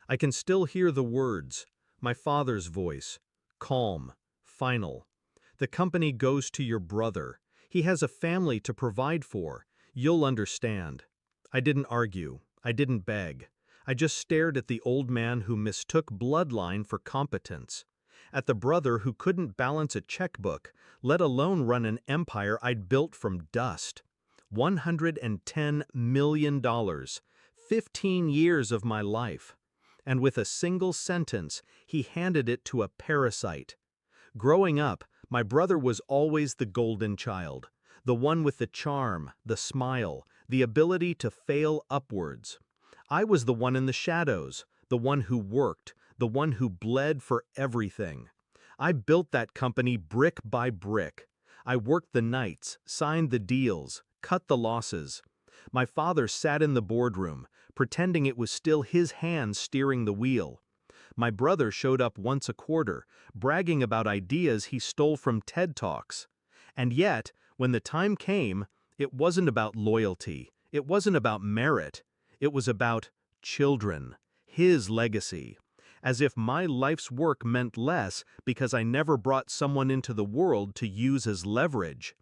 I can still hear the words, my father's voice, calm, final. The company goes to your brother. He has a family to provide for. You'll understand. I didn't argue. I didn't beg. I just stared at the old man who mistook bloodline for competence. At the brother who couldn't balance a checkbook, let alone run an empire I'd built from dust. $110 million. 15 years of my life. And with a single sentence, he handed it to a parasite. Growing up, my brother was always the golden child, the one with the charm, the smile, the ability to fail upwards. I was the one in the shadows, the one who worked, the one who bled for everything. I built that company brick by brick. I worked the nights, signed the deals, cut the losses. My father sat in the boardroom, pretending it was still his hand steering the wheel. My brother showed up once a quarter, bragging about ideas he stole from TED Talks. And yet, when the time came, it wasn't about loyalty, it wasn't about merit, it was about children, his legacy. As if my life's work meant less because I never brought someone into the world to use as leverage.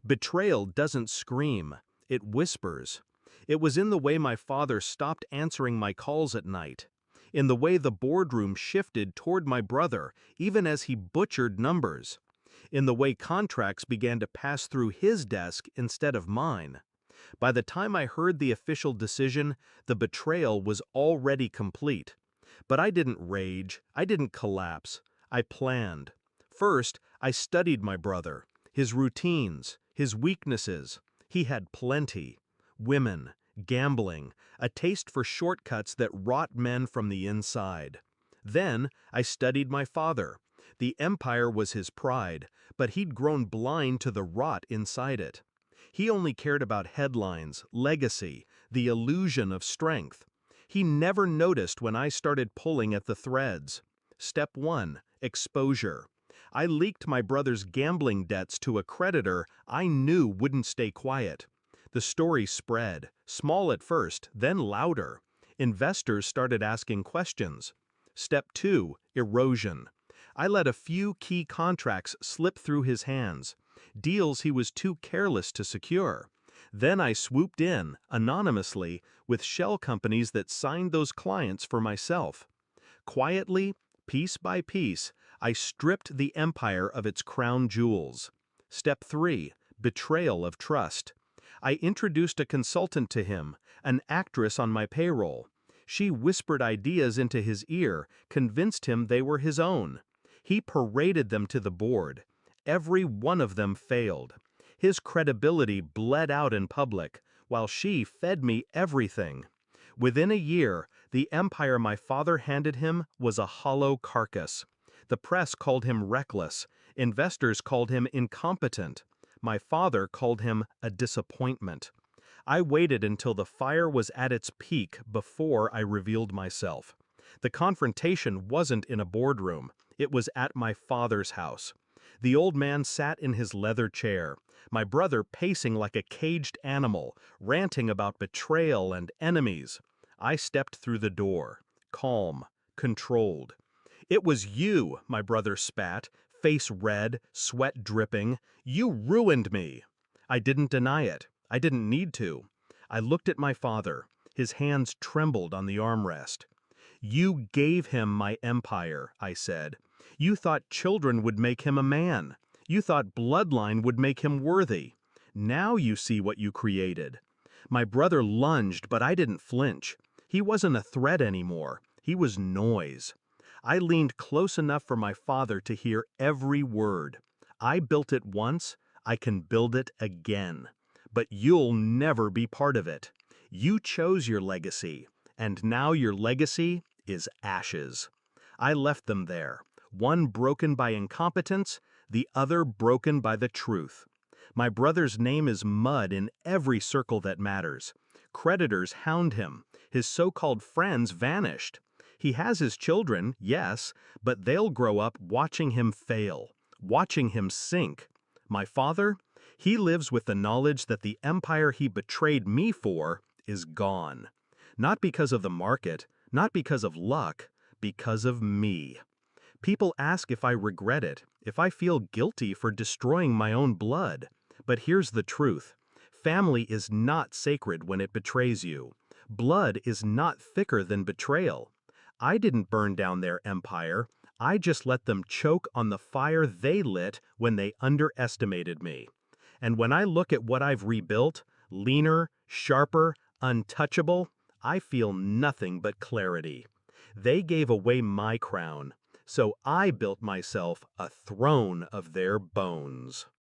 Betrayal doesn't scream, it whispers. It was in the way my father stopped answering my calls at night, in the way the boardroom shifted toward my brother, even as he butchered numbers, in the way contracts began to pass through his desk instead of mine. By the time I heard the official decision, the betrayal was already complete. But I didn't rage, I didn't collapse, I planned. First, I studied my brother, his routines, his weaknesses. He had plenty. Women, gambling, a taste for shortcuts that rot men from the inside. Then, I studied my father. The empire was his pride, but he'd grown blind to the rot inside it. He only cared about headlines, legacy, the illusion of strength. He never noticed when I started pulling at the threads. Step 1. Exposure. I leaked my brother's gambling debts to a creditor I knew wouldn't stay quiet. The story spread, small at first, then louder. Investors started asking questions. Step 2. Erosion. I let a few key contracts slip through his hands, deals he was too careless to secure. Then I swooped in, anonymously, with shell companies that signed those clients for myself. Quietly, piece by piece, I stripped the empire of its crown jewels. Step 3. Betrayal of trust. I introduced a consultant to him, an actress on my payroll. She whispered ideas into his ear, convinced him they were his own. He paraded them to the board. Every one of them failed. His credibility bled out in public, while she fed me everything. Within a year, the empire my father handed him was a hollow carcass. The press called him reckless. Investors called him incompetent. My father called him a disappointment. I waited until the fire was at its peak before I revealed myself. The confrontation wasn't in a boardroom. It was at my father's house. The old man sat in his leather chair, my brother pacing like a caged animal, ranting about betrayal and enemies. I stepped through the door, calm, controlled. "It was you," my brother spat, face red, sweat dripping. "You ruined me." I didn't deny it. I didn't need to. I looked at my father. His hands trembled on the armrest. "You gave him my empire," I said. "You thought children would make him a man. You thought bloodline would make him worthy. Now you see what you created." My brother lunged, but I didn't flinch. He wasn't a threat anymore. He was noise. I leaned close enough for my father to hear every word. "I built it once, I can build it again. But you'll never be part of it. You chose your legacy, and now your legacy is ashes." I left them there, one broken by incompetence, the other broken by the truth. My brother's name is mud in every circle that matters. Creditors hound him. His so-called friends vanished. He has his children, yes, but they'll grow up watching him fail, watching him sink. My father? He lives with the knowledge that the empire he betrayed me for is gone. Not because of the market, Not because of luck, because of me. People ask if I regret it, if I feel guilty for destroying my own blood. But here's the truth. Family is not sacred when it betrays you. Blood is not thicker than betrayal. I didn't burn down their empire. I just let them choke on the fire they lit when they underestimated me. And when I look at what I've rebuilt, leaner, sharper, untouchable, I feel nothing but clarity. They gave away my crown, so I built myself a throne of their bones.